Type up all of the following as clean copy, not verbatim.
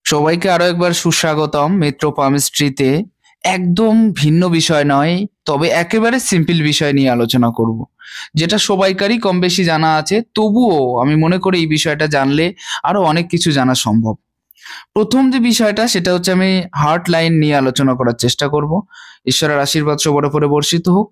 সবাইকে আরো একবার সুস্বাগতম মেট্রো পামস্ট্রিতে। একদম ভিন্ন বিষয় নয়, তবে একেবারে সিম্পল বিষয় নিয়ে আলোচনা করব, যেটা সবাইকারই কম বেশি জানা আছে। তবুও আমি মনে করি এই বিষয়টা জানলে আরো অনেক কিছু জানা সম্ভব। প্রথম যে বিষয়টা সেটা হচ্ছে আমি হার্ট লাইন নিয়ে আলোচনা করার চেষ্টা করব। ঈশ্বরের আশীর্বাদ সবার উপরে বর্ষিত হোক।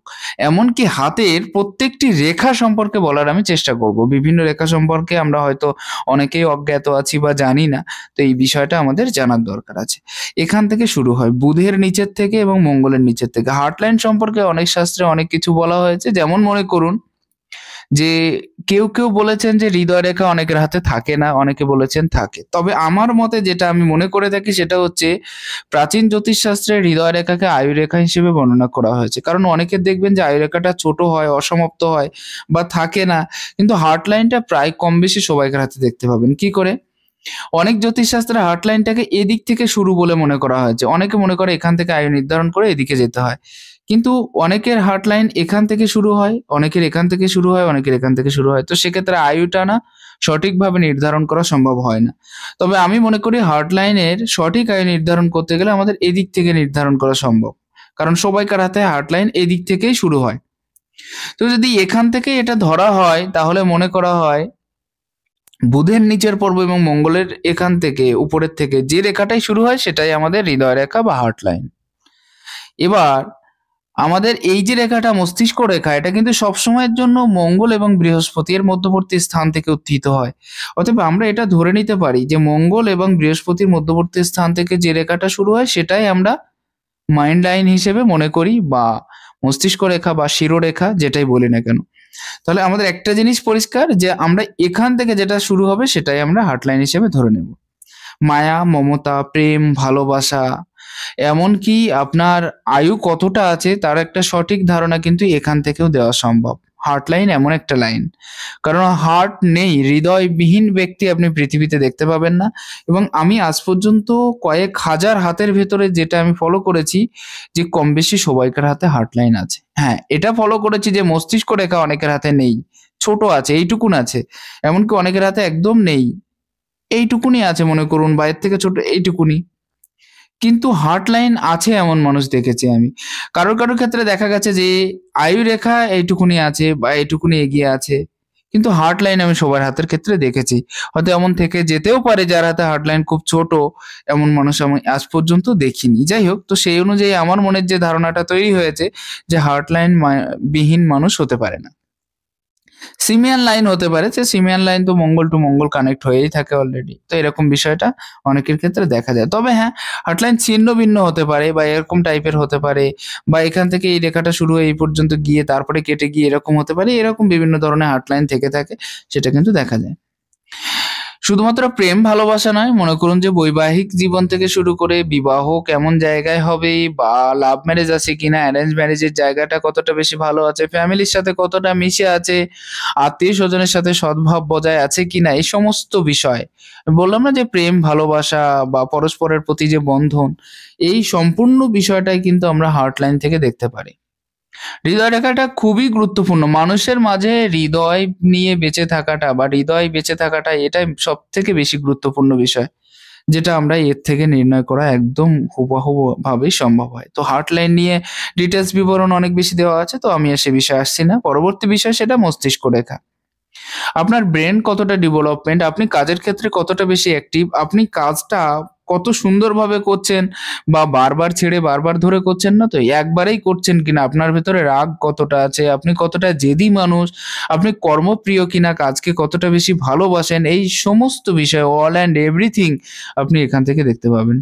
এমনকি হাতের প্রত্যেকটি রেখা সম্পর্কে বলার আমি চেষ্টা করব। বিভিন্ন রেখা সম্পর্কে আমরা হয়তো অনেকেই অজ্ঞাত আছি বা জানি না। তো এই বিষয়টা আমাদের জানার দরকার আছে। এখান থেকে শুরু হয় বুধের নিচের থেকে এবং মঙ্গলের নিচের থেকে। হার্ট লাইন সম্পর্কে অনেক শাস্ত্রে অনেক কিছু বলা হয়েছে। যেমন মনে করুন যে কেউ বলেছেন যে হৃদয় রেখা অনেকের হাতে থাকে না, অনেকে বলেছেন থাকে। তবে আমার মতে যেটা আমি মনে করে থাকি সেটা হচ্ছে প্রাচীন জ্যোতিষশাস্ত্রে হৃদয় রেখাকে আয়ু রেখা হিসেবে বর্ণনা করা হয়েছে। কারণ অনেকের দেখবেন যে আয়ু রেখাটা ছোট হয়, অসমাপ্ত হয় বা থাকে না। কিন্তু হার্ট লাইনটা প্রায় কম বেশি সবাইকার হাতে দেখতে পাবেন। কি করে? অনেক জ্যোতিষশাস্ত্রে হার্ট লাইনটাকে এদিক থেকে শুরু বলে মনে করা হয়েছে। অনেকে মনে করে এখান থেকে আয়ু নির্ধারণ করে এদিকে যেতে হয়। কিন্তু অনেকের হার্ট লাইন এখান থেকে শুরু হয়, অনেকের এখান থেকে শুরু হয়, অনেকের এখান থেকে শুরু হয়। তো সেক্ষেত্রে আয়ুটা না সঠিকভাবে নির্ধারণ করা সম্ভব হয় না। তবে আমি মনে করি হার্ট লাইনের সঠিক আয়ু নির্ধারণ করতে গেলে আমাদের এদিক থেকে নির্ধারণ করা সম্ভব। কারণ সবাইকার হাতে হার্ট লাইন এদিক থেকেই শুরু হয়। তো যদি এখান থেকে এটা ধরা হয় তাহলে মনে করা হয় বুধের নিচের পর্ব এবং মঙ্গলের এখান থেকে উপরের থেকে যে রেখাটাই শুরু হয় সেটাই আমাদের হৃদয় রেখা বা হার্ট লাইন। এবার আমাদের এই যে রেখাটা মস্তিষ্ক রেখা, এটা কিন্তু সবসময়ের জন্য মঙ্গল এবং বৃহস্পতি এর মধ্যবর্তী স্থান থেকে উত্থিত হয়। অতএব আমরা এটা ধরে নিতে পারি যে মঙ্গল এবং বৃহস্পতির মধ্যবর্তী স্থান থেকে যে রেখাটা শুরু হয় সেটাই আমরা মাইন্ড লাইন হিসেবে মনে করি, বা মস্তিষ্ক রেখা বা শিরোরেখা যেটাই বলি না কেন। তাহলে আমাদের একটা জিনিস পরিষ্কার যে আমরা এখান থেকে যেটা শুরু হবে সেটাই আমরা হার্ট লাইন হিসেবে ধরে নেব। মায়া, মমতা, প্রেম, ভালোবাসা, এমনকি আপনার আয়ু কতটা আছে তার একটা সঠিক ধারণা কিন্তু এখান থেকেও দেওয়া সম্ভব। হার্ট লাইন এমন একটা লাইন, কারণ হার্ট নেই, হৃদয়বিহীন ব্যক্তি আপনি পৃথিবীতে দেখতে পাবেন না। এবং আমি আজ পর্যন্ত কয়েক হাজার হাতের ভেতরে যেটা আমি ফলো করেছি যে কম বেশি সবাইকার হাতে হার্ট লাইন আছে। হ্যাঁ, এটা ফলো করেছি যে মস্তিষ্ক রেখা অনেকের হাতে নেই, ছোট আছে, এইটুকুন আছে। এমনকি অনেকের হাতে একদম নেই, এইটুকুনি আছে মনে করুন, বা এর থেকে ছোট এইটুকুনি। কিন্তু হার্ট লাইন আছে এমন মানুষ দেখেছি আমি। কারোর ক্ষেত্রে দেখা গেছে যে আয়ু রেখা এইটুকুনি আছে বা এইটুকুনি এগিয়ে আছে। কিন্তু হার্ট লাইন আমি সবার হাতের ক্ষেত্রে দেখেছি। হয়তো এমন থেকে যেতেও পারে যার হাতে হার্ট লাইন খুব ছোট, এমন মানুষ আমি আজ পর্যন্ত দেখিনি। যাই হোক, তো সেই অনুযায়ী আমার মনের যে ধারণাটা তৈরি হয়েছে যে হার্ট লাইন বিহীন মানুষ হতে পারে না। সিমিয়ান লাইন হতে পারে, যে সিমিয়ান লাইন তো মঙ্গল টু মঙ্গল কানেক্ট হয়েই থাকে অলরেডি। তো এরকম বিষয়টা অনেকের ক্ষেত্রে দেখা যায়। তবে হ্যাঁ, হার্টলাইন ছিন্ন ভিন্ন হতে পারে বা এরকম টাইপের হতে পারে, বা এখান থেকে এই রেখাটা শুরু হয়ে এই পর্যন্ত গিয়ে তারপরে কেটে গিয়ে এরকম হতে পারে। এরকম বিভিন্ন ধরনের হার্টলাইন থেকে থাকে, সেটা কিন্তু দেখা যায়। শুধুমাত্র প্রেম ভালোবাসা নয়, মনে করুন যে বৈবাহিক জীবন থেকে শুরু করে বিবাহ কেমন জায়গায় হবে, বা লাভ ম্যারেজ আছে কিনা, অ্যারেঞ্জ ম্যারেজের জায়গাটা কতটা বেশি ভালো আছে, ফ্যামিলির সাথে কতটা মিশে আছে, আত্মীয় স্বজনের সাথে সদ্ভাব বজায় আছে কিনা, এই সমস্ত বিষয় বললাম না যে প্রেম ভালোবাসা বা পরস্পরের প্রতি যে বন্ধন, এই সম্পূর্ণ বিষয়টাই কিন্তু আমরা হার্টলাইন থেকে দেখতে পারি। হৃদয় রেখাটা খুবই গুরুত্বপূর্ণ মানুষের মাঝে। হৃদয় নিয়ে বেঁচে থাকাটা বা হৃদয় বেঁচে থাকাটা, এটাই সব থেকে বেশি গুরুত্বপূর্ণ বিষয়, যেটা আমরা এর থেকে নির্ণয় করা একদম হুবহু ভাবেই সম্ভব হয়। তো হার্ট লাইন নিয়ে ডিটেলস বিবরণ অনেক বেশি দেওয়া আছে, তো আমি আর সে বিষয়ে আসছি না। পরবর্তী বিষয় সেটা মস্তিষ্ক রেখা। আপনার ব্রেন কতটা ডেভেলপমেন্ট, আপনি কাজের ক্ষেত্রে কতটা বেশি অ্যাক্টিভ, আপনি কাজটা কত সুন্দরভাবে করছেন, বা বারবার ছেড়ে বারবার ধরে করছেন না, তো একবারেই করছেন কিনা, আপনার ভেতরে রাগ কতটা আছে, আপনি কতটা জেদি মানুষ, আপনি কর্মপ্রিয় কিনা, কাজকে কতটা বেশি ভালোবাসেন, এই সমস্ত বিষয় অল অ্যান্ড এভরিথিং আপনি এখান থেকে দেখতে পাবেন।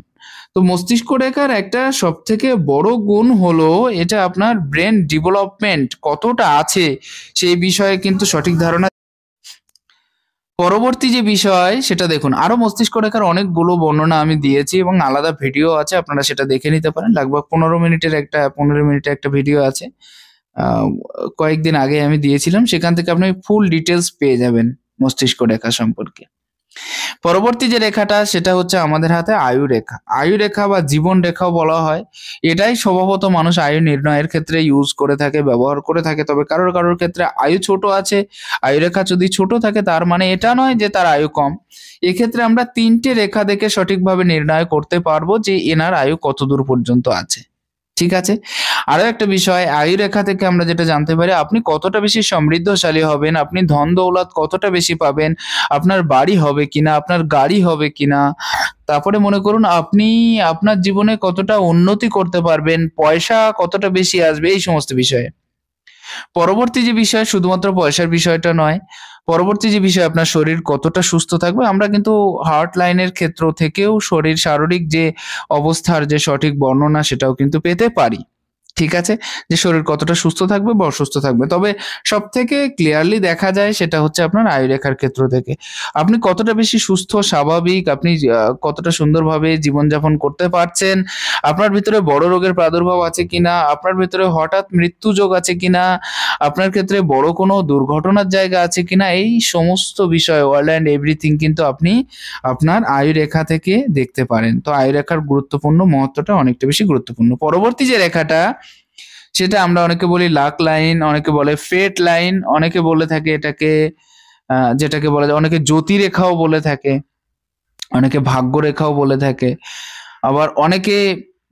তো মস্তিষ্ক রেখার একটা সব থেকে বড় গুণ হলো এটা আপনার ব্রেন ডেভেলপমেন্ট কতটা আছে সেই বিষয়ে কিন্তু সঠিক ধারণা। পরবর্তী যে বিষয় সেটা দেখুন, আরো মস্তিষ্ক রেখার অনেকগুলো বর্ণনা আমি দিয়েছি এবং আলাদা ভিডিও আছে, আপনারা সেটা দেখে নিতে পারেন। লাগভগ 15 মিনিটের একটা ভিডিও আছে। আহ, কয়েকদিন আগে আমি দিয়েছিলাম, সেখান থেকে আপনি ফুল ডিটেলস পেয়ে যাবেন মস্তিষ্ক রেখা সম্পর্কে। পরবর্তী যে রেখাটা সেটা হচ্ছে আমাদের হাতে আয়ু রেখা। আয়ু রেখা বা জীবন রেখাও বলা হয়। এটাই স্বভাবত মানুষ আয়ু নির্ণয়ের ক্ষেত্রে ইউজ করে থাকে, ব্যবহার করে থাকে। তবে কারোর কারোর ক্ষেত্রে আয়ু ছোট আছে, আয়ু রেখা যদি ছোট থাকে তার মানে এটা নয় যে তার আয়ু কম। এক্ষেত্রে আমরা ৩ টে রেখা দেখে সঠিকভাবে নির্ণয় করতে পারবো যে এনার আয়ু কতদূর পর্যন্ত আছে। ঠিক আছে? আরো একটা বিষয়, আয়ু রেখা থেকে আমরা যেটা জানতে পারি আপনি কতটা বেশি সমৃদ্ধশালী হবেন, আপনি ধন দৌলত কতটা বেশি পাবেন, আপনার বাড়ি হবে কিনা, আপনার গাড়ি হবে কিনা, তারপরে মনে করুন আপনি আপনার জীবনে কতটা উন্নতি করতে পারবেন, পয়সা কতটা বেশি আসবে, এই সমস্ত বিষয়ে। পরবর্তী যে বিষয় শুধুমাত্র পয়সার বিষয়টা নয়, পরবর্তী যে বিষয় আপনার শরীর কতটা সুস্থ থাকবে, আমরা কিন্তু হার্ট লাইনের ক্ষেত্র থেকেও শরীর শারীরিক যে অবস্থার যে সঠিক বর্ণনা সেটাও কিন্তু পেতে পারি। ঠিক আছে? যে শরীর কতটা সুস্থ থাকবে বা অসুস্থ থাকবে। তবে সবথেকে ক্লিয়ারলি দেখা যায় সেটা হচ্ছে আপনার আয়ুরেখার ক্ষেত্র থেকে। আপনি কতটা বেশি সুস্থ, স্বাভাবিক, আপনি কতটা সুন্দরভাবে জীবনযাপন করতে পারছেন, আপনার ভিতরে বড় রোগের প্রাদুর্ভাব আছে কিনা, আপনার ভেতরে হঠাৎ মৃত্যু যোগ আছে কিনা, আপনার ক্ষেত্রে বড় কোনো দুর্ঘটনার জায়গা আছে কিনা, এই সমস্ত বিষয় অল অ্যান্ড এভরিথিং কিন্তু আপনি আপনার আয়ুরেখা থেকে দেখতে পারেন। তো আয়ুরেখার গুরুত্বপূর্ণ মহত্বটা অনেকটা বেশি গুরুত্বপূর্ণ। পরবর্তী যে রেখাটা সেটা আমরা অনেকে বলি লাক লাইন, অনেকে বলে ফেট লাইন, অনেকে বলে থাকে এটাকে যেটাকে বলা যায় অনেকে জ্যোতিরেখাও বলে থাকে, অনেকে ভাগ্য রেখাও বলে থাকে। আবার অনেকে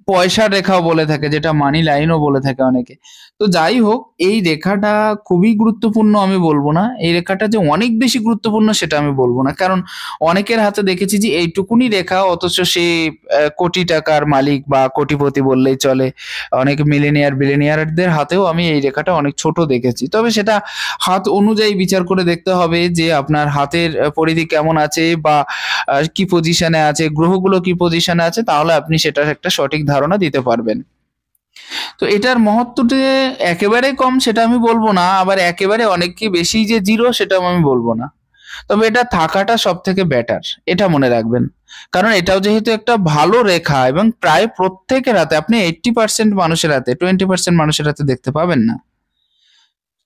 পয়সার রেখাও বলে থাকে, যেটা মানি লাইনও বলে থাকে অনেকে। তো যাই হোক, এই রেখাটা খুবই গুরুত্বপূর্ণ আমি বলবো না। এই রেখাটা যে অনেক বেশি গুরুত্বপূর্ণ সেটা আমি বলবো না। কারণ অনেকের হাতে দেখেছি যে এইটুকুনি রেখা অথচ সে কোটি টাকার মালিক বা কোটিপতি বললেই চলে। অনেক মিলিনিয়ার বিলিনিয়ারদের হাতেও আমি এই রেখাটা অনেক ছোট দেখেছি। তবে সেটা হাত অনুযায়ী বিচার করে দেখতে হবে যে আপনার হাতের পরিধি কেমন আছে বা কি পজিশনে আছে, গ্রহগুলো কি পজিশনে আছে, তাহলে আপনি সেটার একটা সঠিক ধারণা দিতে পারবেন। তো এটার মহত্বটা একেবারে কম সেটা আমি বলবো না, আবার একেবারে অনেক কি বেশি যে জিরো সেটাও আমি বলবো না। তবে এটা থাকাটা সব থেকে বেটার, এটা মনে রাখবেন। কারণ এটাও যেহেতু একটা ভালো রেখা এবং প্রায় প্রত্যেকের হাতে, আপনি 80% মানুষের হাতে, 20% মানুষের হাতে দেখতে পাবেন না।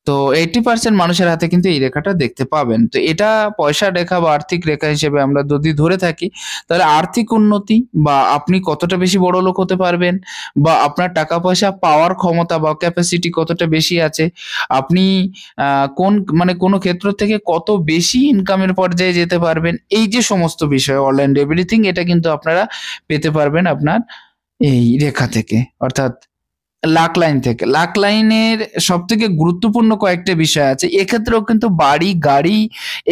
তো 80% মানুষের হাতে কিন্তু এই রেখাটা দেখতে পাবেন। তো এটা পয়সার রেখা বা আর্থিক রেখা হিসেবে আমরা যদি ধরে থাকি, তাহলে আর্থিক উন্নতি বা আপনি কতটা বেশি বড়লোক হতে পারবেন বা আপনার টাকা পয়সা পাওয়ার ক্ষমতা বা ক্যাপাসিটি কতটা বেশি আছে, আপনি কোন মানে কোনো ক্ষেত্র থেকে কত বেশি ইনকামের পর্যায়ে যেতে পারবেন, এই যে সমস্ত বিষয় অল অ্যান্ড এভরিথিং এটা কিন্তু আপনারা পেতে পারবেন আপনার এই রেখা থেকে, অর্থাৎ লাক লাইন থেকে। লাক লাইনের সবথেকে গুরুত্বপূর্ণ কয়েকটা বিষয় আছে। এক্ষেত্রেও কিন্তু বাড়ি, গাড়ি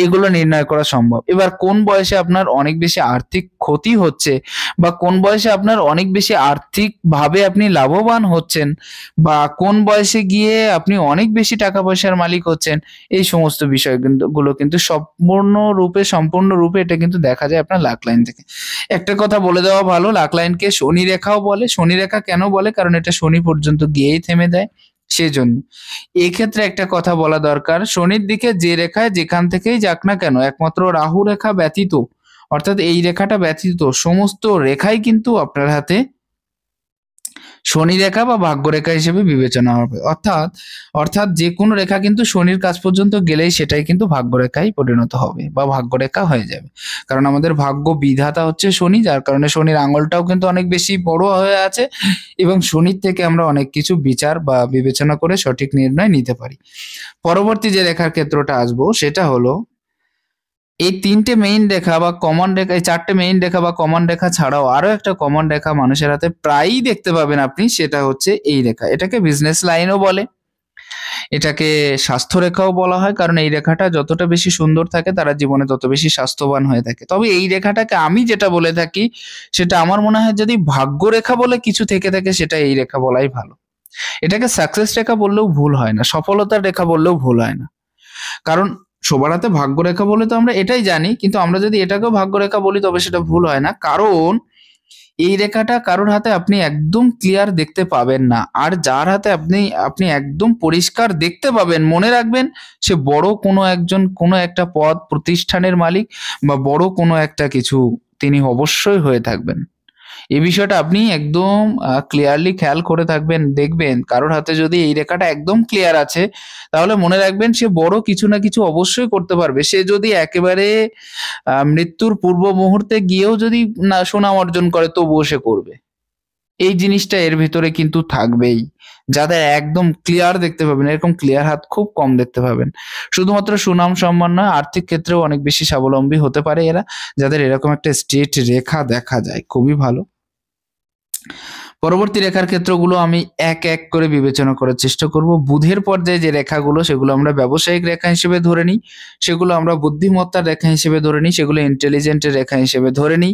এগুলো নির্ণয় করা সম্ভব। এবার কোন বয়সে আপনার অনেক বেশি আর্থিক ক্ষতি হচ্ছে বা কোন বয়সে আপনার অনেক বেশি আর্থিকভাবে আপনি লাভবান হচ্ছেন বা কোন বয়সে গিয়ে আপনি অনেক বেশি টাকা পয়সার মালিক হচ্ছেন, এই সমস্ত বিষয় কিন্তু গুলো কিন্তু সম্পূর্ণরূপে এটা কিন্তু দেখা যায় আপনার লাক লাইন থেকে। একটা কথা বলে দেওয়া ভালো, লাক লাইনকে শনি রেখাও বলে। শনি রেখা কেন বলে? কারণ এটা শনি পর্যন্ত গিয়েই থেমে দেয়, সেজন্য। এক্ষেত্রে একটা কথা বলা দরকার, শনির দিকে যে রেখায় যেখান থেকেই যাক না কেন, একমাত্র রাহু রেখা ব্যতীত, অর্থাৎ এই রেখাটা ব্যতীত সমস্ত রেখাই কিন্তু আপনার হাতে শনি রেখা বা ভাগ্য রেখা হিসেবে বিবেচনা হবে। অর্থাৎ অর্থাৎ যে কোনো রেখা কিন্তু শনির কাছ পর্যন্ত গেলেই সেটাই কিন্তু ভাগ্য রেখায় পরিণত হবে বা ভাগ্য রেখা হয়ে যাবে। কারণ আমাদের ভাগ্য বিধাতা হচ্ছে শনি, যার কারণে শনির আঙুলটাও কিন্তু অনেক বেশি বড় হয়ে আছে এবং শনির থেকে আমরা অনেক কিছু বিচার বা বিবেচনা করে সঠিক নির্ণয় নিতে পারি। পরবর্তী যে রেখার ক্ষেত্রটা আসবো সেটা হলো এই ৩ টে মেইন রেখা বা কমন রেখা, এই ৪ টে মেইন রেখা বা কমন রেখা ছাড়াও আরো একটা কমন রেখা মানুষের হাতে প্রায়ই দেখতে পাবেন আপনি, সেটা হচ্ছে এই রেখা। এটাকে বিজনেস লাইনও বলে, এটাকে স্বাস্থ্য রেখাও বলা হয়। কারণ এই রেখাটা যতটা বেশি সুন্দর থাকে তারা জীবনে তত বেশি স্বাস্থ্যবান হয়ে থাকে। তবে এই রেখাটাকে আমি যেটা বলে থাকি সেটা আমার মনে হয় যদি ভাগ্য রেখা বলে কিছু থেকে থাকে সেটা এই রেখা বলাই ভালো। এটাকে সাকসেস রেখা বললেও ভুল হয় না, সফলতার রেখা বললেও ভুল হয় না। কারণ সবার হাতে ভাগ্যরেখা বলে তো আমরা এটাই জানি, কিন্তু আমরা যদি এটাকেও ভাগ্যরেখা বলি তবে সেটা ভুল হয় না। কারণ এই রেখাটা কারোর হাতে আপনি একদম ক্লিয়ার দেখতে পাবেন না, আর যার হাতে আপনি আপনি একদম পরিষ্কার দেখতে পাবেন, মনে রাখবেন সে বড় কোনো একটা পদ প্রতিষ্ঠানের মালিক বা বড় কোনো একটা কিছু তিনি অবশ্যই হয়ে থাকবেন। এই বিষয়টা আপনি একদম ক্লিয়ারলি খেয়াল করে থাকবেন, দেখবেন কারোর হাতে যদি এই রেখাটা একদম ক্লিয়ার আছে, তাহলে মনে রাখবেন সে বড় কিছু না কিছু অবশ্যই করতে পারবে। সে যদি একেবারে মৃত্যুর পূর্ব মুহূর্তে গিয়েও যদি না সুনাম অর্জন করে, তবুও সে করবে। এই জিনিসটা এর ভিতরে কিন্তু থাকবেই। যাদের একদম ক্লিয়ার দেখতে পাবেন, এরকম ক্লিয়ার হাত খুব কম দেখতে পাবেন। শুধুমাত্র সুনাম সম্মান নয়, আর্থিক ক্ষেত্রেও অনেক বেশি স্বাবলম্বী হতে পারে এরা, যাদের এরকম একটা স্ট্রেট রেখা দেখা যায়। খুবই ভালো। পরবর্তী রেখার ক্ষেত্রগুলো আমি এক এক করে বিবেচনা করার চেষ্টা করব। বুধের পর্যায়ে যে রেখাগুলো, সেগুলো আমরা ব্যবসায়িক রেখা হিসেবে ধরে নিই, সেগুলো আমরা বুদ্ধিমত্তার রেখা হিসেবে ধরে নিই, সেগুলো ইন্টেলিজেন্টের রেখা হিসেবে ধরে নিই।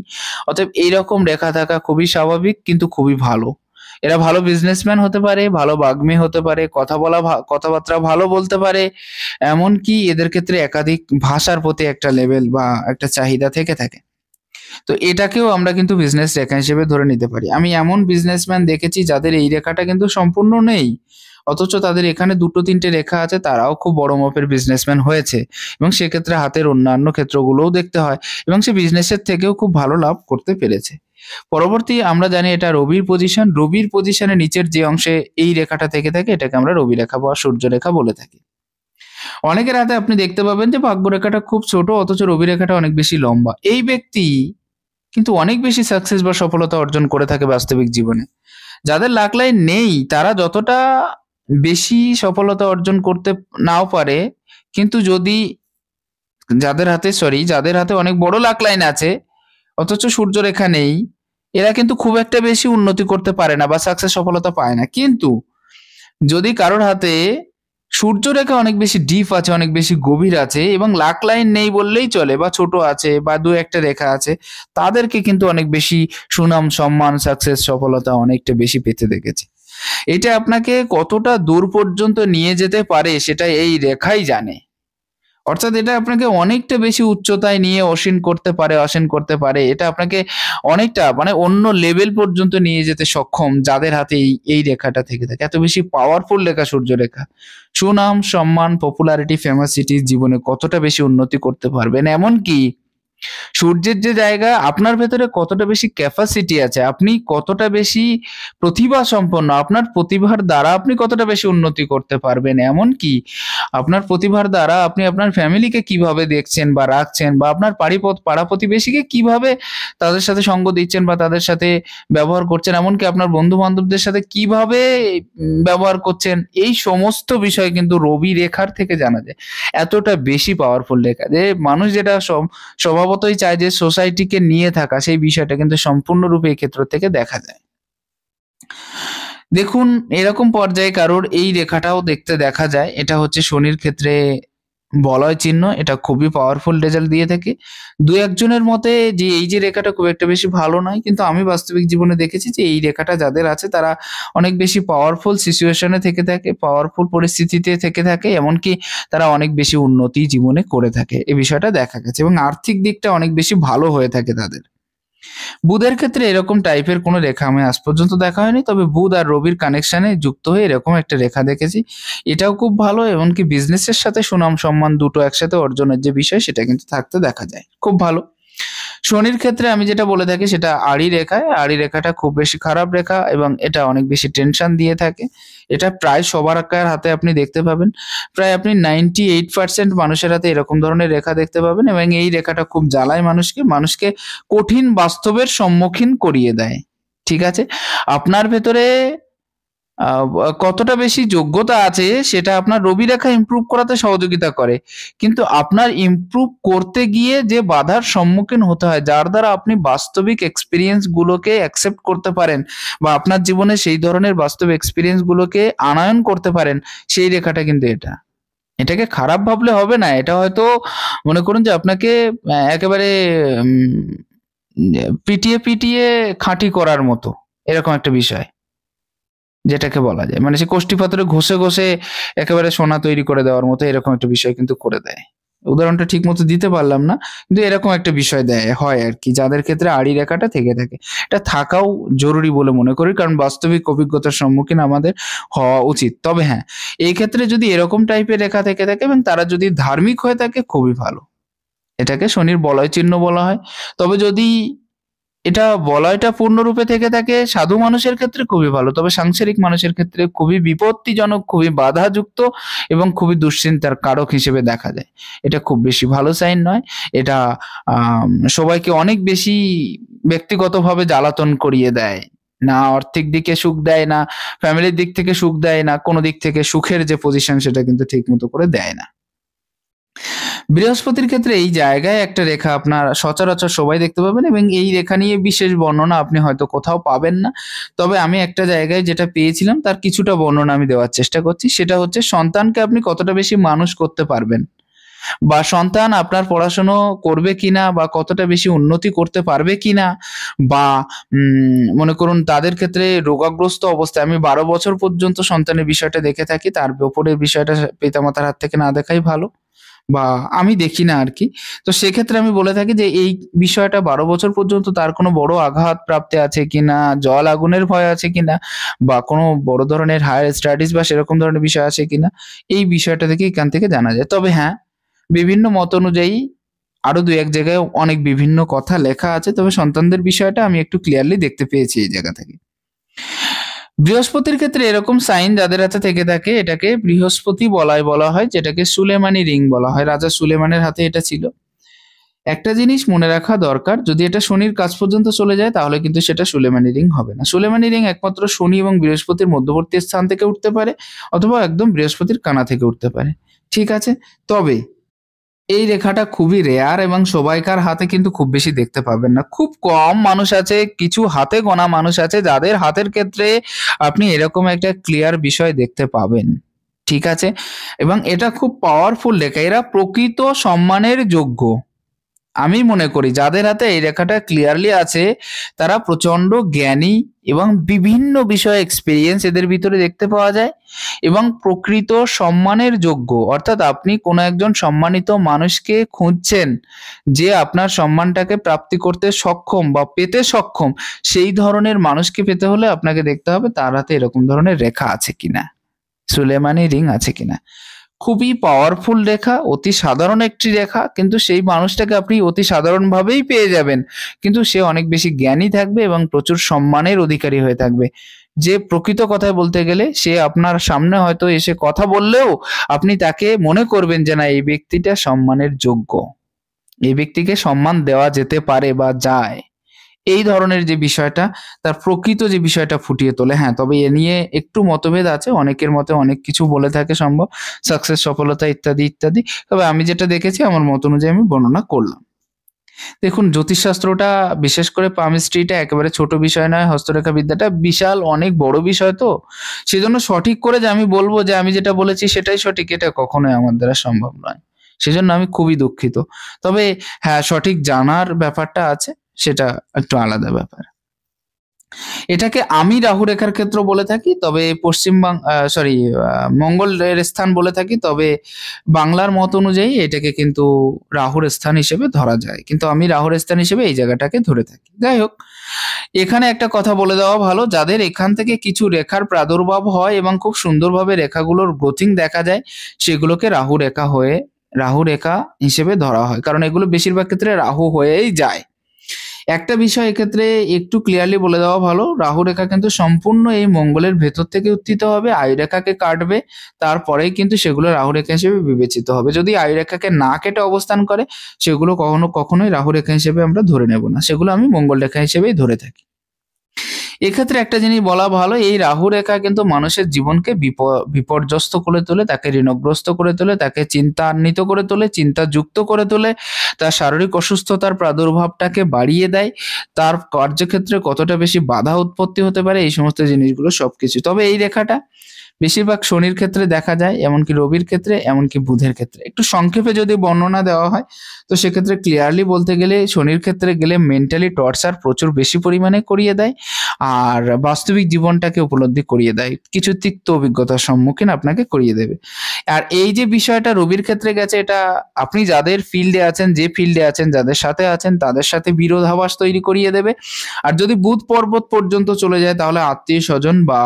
অতএব এইরকম রেখা থাকা খুবই স্বাভাবিক, কিন্তু খুবই ভালো। এরা ভালো বিজনেসম্যান হতে পারে, ভালো বাগ্মী হতে পারে, কথাবার্তা ভালো বলতে পারে, এমনকি এদের ক্ষেত্রে একাধিক ভাষার প্রতি একটা লেভেল বা একটা চাহিদা থেকে থাকে। তো এটাকেও আমরা কিন্তু বিজনেস রেখা হিসেবে ধরে নিতে পারি। আমি এমন বিজনেসম্যান দেখেছি যাদের এই রেখাটা কিন্তু সম্পূর্ণ নেই, অথচ তাদের এখানে ২-৩টে রেখা আছে, তারাও খুব বড় মাপের বিজনেসম্যান হয়েছে, এবং সেক্ষেত্রে হাতের অন্যান্য ক্ষেত্রগুলোও দেখতে হয়, এবং সে বিজনেসের থেকেও খুব ভালো লাভ করতে পেরেছে। পরবর্তী আমরা জানি এটা রবির পজিশন। রবির পজিশনের নিচের যে অংশে এই রেখাটা থেকে থাকে, এটাকে আমরা রবি রেখা বা সূর্য রেখা বলে থাকি। অনেকের হাতে আপনি দেখতে পাবেন যে ভাগ্য রেখাটা খুব ছোট, অথচ রবি রেখাটা অনেক বেশি লম্বা। এই ব্যক্তি কিন্তু অনেক বেশি সাকসেস বা সফলতা অর্জন করে থাকে বাস্তবিক জীবনে। যাদের লাক লাইন নেই, তারা যতটা বেশি সফলতা অর্জন করতে নাও পারে, কিন্তু যদি যাদের হাতে অনেক বড় লাক লাইন আছে, অথচ সূর্য রেখা নেই, এরা কিন্তু খুব একটা বেশি উন্নতি করতে পারে না বা সাকসেস সফলতা পায় না। কিন্তু যদি কারোর হাতে সূর্য রেখা অনেক বেশি ডিপ আছে, অনেক বেশি গভীর আছে, এবং লাক লাইন নেই বললেই চলে, বা ছোট আছে বা দু একটা রেখা আছে, তাদেরকে কিন্তু অনেক বেশি সুনাম সম্মান সাকসেস সফলতা অনেকটা বেশি পেতে দেখেছি। এটা আপনাকে কতটা দূর পর্যন্ত নিয়ে যেতে পারে সেটা এই রেখাই জানে। অর্থাৎ এটা আপনাকে অনেকটা বেশি উচ্চতায় নিয়ে আসীন করতে পারে। এটা আপনাকে অনেকটা মানে অন্য লেভেল পর্যন্ত নিয়ে যেতে সক্ষম, যাদের হাতে এই রেখাটা থেকে থাকে। এত বেশি পাওয়ারফুল রেখা সূর্য রেখা। সুনাম সম্মান পপুলারিটি ফেমাসিটি জীবনে কতটা বেশি উন্নতি করতে পারবেন, এমনকি সূর্যের যে জায়গা, আপনার ভেতরে কতটা বেশি ক্যাপাসিটি আছে, আপনি কতটা বেশি প্রতিভা সম্পন্ন, আপনার প্রতিভার দ্বারা আপনি কতটা বেশি উন্নতি করতে পারবেন, এমনকি আপনার প্রতিভার দ্বারা আপনি আপনার ফ্যামিলিকে কিভাবে দেখছেন বা রাখছেন, বা আপনার পাড়া প্রতিবেশীকে কিভাবে তাদের সাথে সঙ্গ দিচ্ছেন বা তাদের সাথে ব্যবহার করছেন, এমনকি আপনার বন্ধু বান্ধবদের সাথে কিভাবে ব্যবহার করছেন, এই সমস্ত বিষয় কিন্তু রবি রেখার থেকে জানা যায়। এতটা বেশি পাওয়ারফুল রেখা যে মানুষ যেটা স্বভাবতই চায় যে সোসাইটিকে নিয়ে থাকা, সেই বিষয়টা কিন্তু সম্পূর্ণরূপে এই ক্ষেত্র থেকে দেখা যায়। দেখুন, এরকম পর্যায়ে কারোর এই রেখাটাও দেখতে দেখা যায়। এটা হচ্ছে শনির ক্ষেত্রে বলয় চিহ্ন। এটা খুবই পাওয়ারফুল রেজাল্ট দিয়ে থাকে। ২-১ জনের মতে যে এই যে রেখাটা খুব একটা বেশি ভালো নয়, কিন্তু আমি বাস্তবিক জীবনে দেখেছি যে এই রেখাটা যাদের আছে তারা অনেক বেশি পাওয়ারফুল সিচুয়েশন এ থেকে থাকে, পাওয়ারফুল পরিস্থিতিতে থেকে থাকে, এমনকি তারা অনেক বেশি উন্নতি জীবনে করে থাকে। এই বিষয়টা দেখা গেছে, এবং আর্থিক দিকটা অনেক বেশি ভালো হয়ে থাকে তাদের। বুধের ক্ষেত্রে এরকম টাইপের কোনো রেখা আমি আজ পর্যন্ত দেখা হয়নি, তবে বুধ আর রবির কানেকশনে যুক্ত হয়ে এরকম একটা রেখা দেখেছি। এটাও খুব ভালো, এমনকি বিজনেসের সাথে সুনাম সম্মান দুটো একসাথে অর্জনের যে বিষয়, সেটা কিন্তু থাকতে দেখা যায়। খুব ভালো। শনির ক্ষেত্রে আমি যেটা বলে থাকি সেটা আড়ি রেখায়। আড়ি রেখাটা খুব বেশি খারাপ রেখা, এবং এটা অনেক বেশি টেনশন দিয়ে থাকে। এটা প্রায় সবার হাতে আপনি দেখতে পাবেন। প্রায় আপনি 98% মানুষের হাতে এরকম ধরনের রেখা দেখতে পাবেন, এবং এই রেখাটা খুব জ্বালায় মানুষকে কঠিন বাস্তবের সম্মুখীন করিয়ে দেয়। ঠিক আছে? আপনার ভেতরে কতটা বেশি যোগ্যতা আছে সেটা আপনার রবি রেখা ইমপ্রুভ করাতে সহযোগিতা করে। কিন্তু আপনার ইমপ্রুভ করতে গিয়ে যে বাধার সম্মুখীন হতে হয়, যার দ্বারা আপনি বাস্তবিক এক্সপেরিয়েন্স গুলোকে অ্যাকসেপ্ট করতে পারেন বা আপনার জীবনে সেই ধরনের বাস্তব এক্সপেরিয়েন্স গুলোকে আনয়ন করতে পারেন, সেই রেখাটা কিন্তু এটা। এটাকে খারাপ ভাবলে হবে না। এটা হয়তো মনে করুন যে আপনাকে একেবারে উম পিটিয়ে খাঁটি করার মতো, এরকম একটা বিষয়। যেটাকে বলা যায়। মানে সে কষ্টি পাথরে ঘষে একেবারে সোনা তৈরি করে দেওয়ার মতো এরকম একটা বিষয় কিন্তু করে দেয়। উদাহরণটা ঠিকমতো দিতে পারলাম না। কিন্তু এরকম একটা বিষয় হয় আরকি, যাদের ক্ষেত্রে আড়ি রেখাটা থেকে থাকে। এটা থাকাও জরুরি বলে মনে করি, কারণ বাস্তবিক অভিজ্ঞতার সম্মুখীন আমাদের হওয়া উচিত। তবে হ্যাঁ, এই ক্ষেত্রে যদি এরকম টাইপের রেখা থেকে থাকে এবং তারা যদি ধার্মিক হয়ে থাকে, খুবই ভালো। এটাকে শনির বলয় চিহ্ন বলা হয়। তবে যদি এটা বলয়টা পূর্ণরূপে থেকে থাকে সাধু মানুষের ক্ষেত্রে খুবই ভালো, তবে সাংসারিক মানুষের ক্ষেত্রে খুবই বিপত্তিজনক, খুবই বাধাযুক্ত এবং খুবই দুশ্চিন্তার কারক হিসেবে দেখা যায়। এটা খুব বেশি ভালো সাইন নয়। এটা সবাইকে অনেক বেশি ব্যক্তিগতভাবে জ্বালাতন করিয়ে দেয়। না আর্থিক দিকে সুখ দেয়, না ফ্যামিলির দিক থেকে সুখ দেয়, না কোনো দিক থেকে সুখের যে পজিশন সেটা কিন্তু ঠিক মতো করে দেয় না। বৃহস্পতির ক্ষেত্রে এই জায়গায় একটা রেখা আপনার সচরাচর সবাই দেখতে পাবেন এবং এই রেখা নিয়ে বিশেষ বর্ণনা আপনি হয়তো কোথাও পাবেন না। তবে আমি একটা জায়গায় যেটা পেয়েছিলাম তার কিছুটা বর্ণনা আমি দেওয়ার চেষ্টা করছি। সেটা হচ্ছে সন্তানকে আপনি কতটা বেশি মানুষ করতে পারবেন, বা সন্তান আপনার পড়াশুনো করবে কিনা, বা কতটা বেশি উন্নতি করতে পারবে কিনা, বা মনে করুন তাদের ক্ষেত্রে রোগাগ্রস্ত অবস্থায়, আমি 12 বছর পর্যন্ত সন্তানের বিষয়টা দেখে থাকি, তার উপরের বিষয়টা পিতামাতার হাত থেকে না দেখাই ভালো, বা আমি দেখি না আর কি। তো সেক্ষেত্রে আমি বলে থাকি যে এই বিষয়টা 12 বছর পর্যন্ত তার কোনো বড় আঘাত প্রাপ্তি আছে কিনা, জল আগুনের ভয় আছে কিনা, বা কোনো বড় ধরনের হায়ার স্টাডিজ বা সেরকম ধরনের বিষয় আছে কিনা, এই বিষয়টা থেকে এখান থেকে জানা যায়। তবে হ্যাঁ, বিভিন্ন মত অনুযায়ী আরো ২-১ জায়গায় অনেক বিভিন্ন কথা লেখা আছে। তবে সন্তানদের বিষয়টা আমি একটু ক্লিয়ারলি দেখতে পেয়েছি এই জায়গা থেকে। বৃহস্পতির ক্ষেত্রে এরকম সাইন যাদের হাতে থেকে থাকে এটাকে বৃহস্পতি বলা হয়, যেটাকে সুলেমানি রিং বলা হয়। রাজা সুলেমানের হাতে এটা ছিল। একটা জিনিস মনে রাখা দরকার, যদি এটা শনির কাছ পর্যন্ত চলে যায় তাহলে কিন্তু সেটা সুলেমানি রিং হবে না। সুলেমানি রিং একমাত্র শনি এবং বৃহস্পতির মধ্যবর্তী স্থান থেকে উঠতে পারে, অথবা একদম বৃহস্পতির কানা থেকে উঠতে পারে। ঠিক আছে? তবে এই রেখাটা খুবই রেয়ার এবং সবাইকার হাতে কিন্তু খুব বেশি দেখতে পাবেন না। খুব কম মানুষ আছে, কিছু হাতে গোনা মানুষ আছে যাদের হাতের ক্ষেত্রে আপনি এরকম একটা ক্লিয়ার বিষয় দেখতে পাবেন। ঠিক আছে? এবং এটা খুব পাওয়ারফুল রেখা। এরা প্রকৃত সম্মানের যোগ্য। আমি মনে করি যাদের হাতে এই রেখাটা ক্লিয়ারলি আছে তারা প্রচন্ড জ্ঞানী এবং বিভিন্ন বিষয়ে এক্সপিরিয়েন্স এদের ভিতরে দেখতে পাওয়া যায়, এবং প্রকৃত সম্মানের যোগ্য। অর্থাৎ আপনি কোনো একজন সম্মানিত মানুষকে খুঁজছেন যে আপনার সম্মানটাকে প্রাপ্তি করতে সক্ষম বা পেতে সক্ষম, সেই ধরনের মানুষকে পেতে হলে আপনাকে দেখতে হবে তার হাতে এরকম ধরনের রেখা আছে কিনা, সুলেমানি রিং আছে কিনা। খুবই পাওয়ারফুল রেখা, অতি সাধারণ একটি রেখা, কিন্তু সেই মানুষটাকে আপনি অতি সাধারণভাবেই পেয়ে যাবেন, কিন্তু সে অনেক বেশি জ্ঞানী থাকবে এবং প্রচুর সম্মানের অধিকারী হয়ে থাকবে। যে প্রকৃত কথায় বলতে গেলে সে আপনার সামনে হয়তো এসে কথা বললেও আপনি তাকে মনে করবেন যে না, এই ব্যক্তিটা সম্মানের যোগ্য, এই ব্যক্তিকে সম্মান দেওয়া যেতে পারে বা যায়। এই ধরনের যে বিষয়টা, তার প্রকৃত যে বিষয়টা ফুটিয়ে তোলে। হ্যাঁ, তবে এ নিয়ে একটু মতভেদ আছে। অনেকের মতে অনেক কিছু বলে থাকে সম্ভব, সাকসেস, সফলতা ইত্যাদি, ইত্যাদি। তবে আমি যেটা দেখেছি আমার মত অনুযায়ী আমি বর্ণনা করলাম। দেখুন, জ্যোতিষশাস্ত্রটা বিশেষ করে পামিস্ট্রিটা একেবারে ছোট বিষয় নয়। হস্তরেখা বিদ্যাটা বিশাল অনেক বড় বিষয় তো। সেজন্য সঠিক করে যে আমি বলবো যে আমি যেটা বলেছি সেটাই সঠিক, এটা কখনোই আমার দ্বারা সম্ভব নয়। সেজন্য আমি খুবই দুঃখিত। তবে হ্যাঁ, সঠিক জানার ব্যাপারটা আছে, সেটা একটু আলাদা ব্যাপার। এটাকে আমি রাহু রেখার ক্ষেত্র বলে থাকি, তবে মঙ্গলের স্থান বলে থাকি, তবে বাংলার মত অনুযায়ী এটাকে কিন্তু রাহুর স্থান হিসেবে ধরা যায়, কিন্তু আমি রাহুর স্থান হিসেবে এই জায়গাটাকে ধরে থাকি। যাই হোক, এখানে একটা কথা বলে দেওয়া ভালো, যাদের এখান থেকে কিছু রেখার প্রাদুর্ভাব হয় এবং খুব সুন্দরভাবে রেখাগুলোর গ্রোথিং দেখা যায়, সেগুলোকে রাহু রেখা হিসেবে ধরা হয়, কারণ এগুলো বেশিরভাগ ক্ষেত্রে রাহু হয়েই যায়। একটা বিষয় এক্ষেত্রে একটু ক্লিয়ারলি বলে দেওয়া ভালো, রাহু রেখা কিন্তু সম্পূর্ণ এই মঙ্গলের ভেতর থেকে উত্থিত হবে, আয়ু রেখাকে কাটবে, তারপরেই কিন্তু সেগুলো রাহু রেখা হিসেবে বিবেচিত হবে। যদি আয়ু রেখাকে না কেটে অবস্থান করে, সেগুলো কখনোই রাহু রেখা হিসেবে আমরা ধরে নেব না, সেগুলো আমি মঙ্গল রেখা হিসেবেই ধরে থাকি। এক্ষেত্রে একটা জিনিস বলা ভালো, এই রাহু রেখা কিন্তু মানুষের জীবনকে বিপর্যস্ত করে তোলে, তাকে ঋণগ্রস্ত করে তোলে, তাকে চিন্তান্বিত করে তোলে, চিন্তাযুক্ত করে তোলে, তার শারীরিক অসুস্থতার প্রাদুর্ভাবটাকে বাড়িয়ে দেয়, তার কার্যক্ষেত্রে কতটা বেশি বাধা উৎপত্তি হতে পারে, এই সমস্ত জিনিসগুলো সবকিছু। তবে এই রেখাটা বেশিরভাগ শনির ক্ষেত্রে দেখা যায়, এমনকি রবির ক্ষেত্রে, এমনকি বুধের ক্ষেত্রে। একটু সংক্ষেপে যদি বর্ণনা দেওয়া হয় তো সেক্ষেত্রে ক্লিয়ারলি বলতে গেলে শনির ক্ষেত্রে গেলে মেন্টালি টর্চার প্রচুর বেশি পরিমাণে করিয়ে দেয়, আর বাস্তবিক জীবনটাকে উপলব্ধি করিয়ে দেয়, কিছু তিক্ত অভিজ্ঞতার সম্মুখীন আপনাকে করিয়ে দেবে। আর এই যে বিষয়টা রবির ক্ষেত্রে গেছে, এটা আপনি যাদের ফিল্ডে আছেন, যে ফিল্ডে আছেন, যাদের সাথে আছেন তাদের সাথে বিরোধাভাস তৈরি করিয়ে দেবে। আর যদি বুধ পর্বত পর্যন্ত চলে যায় তাহলে আত্মীয় স্বজন বা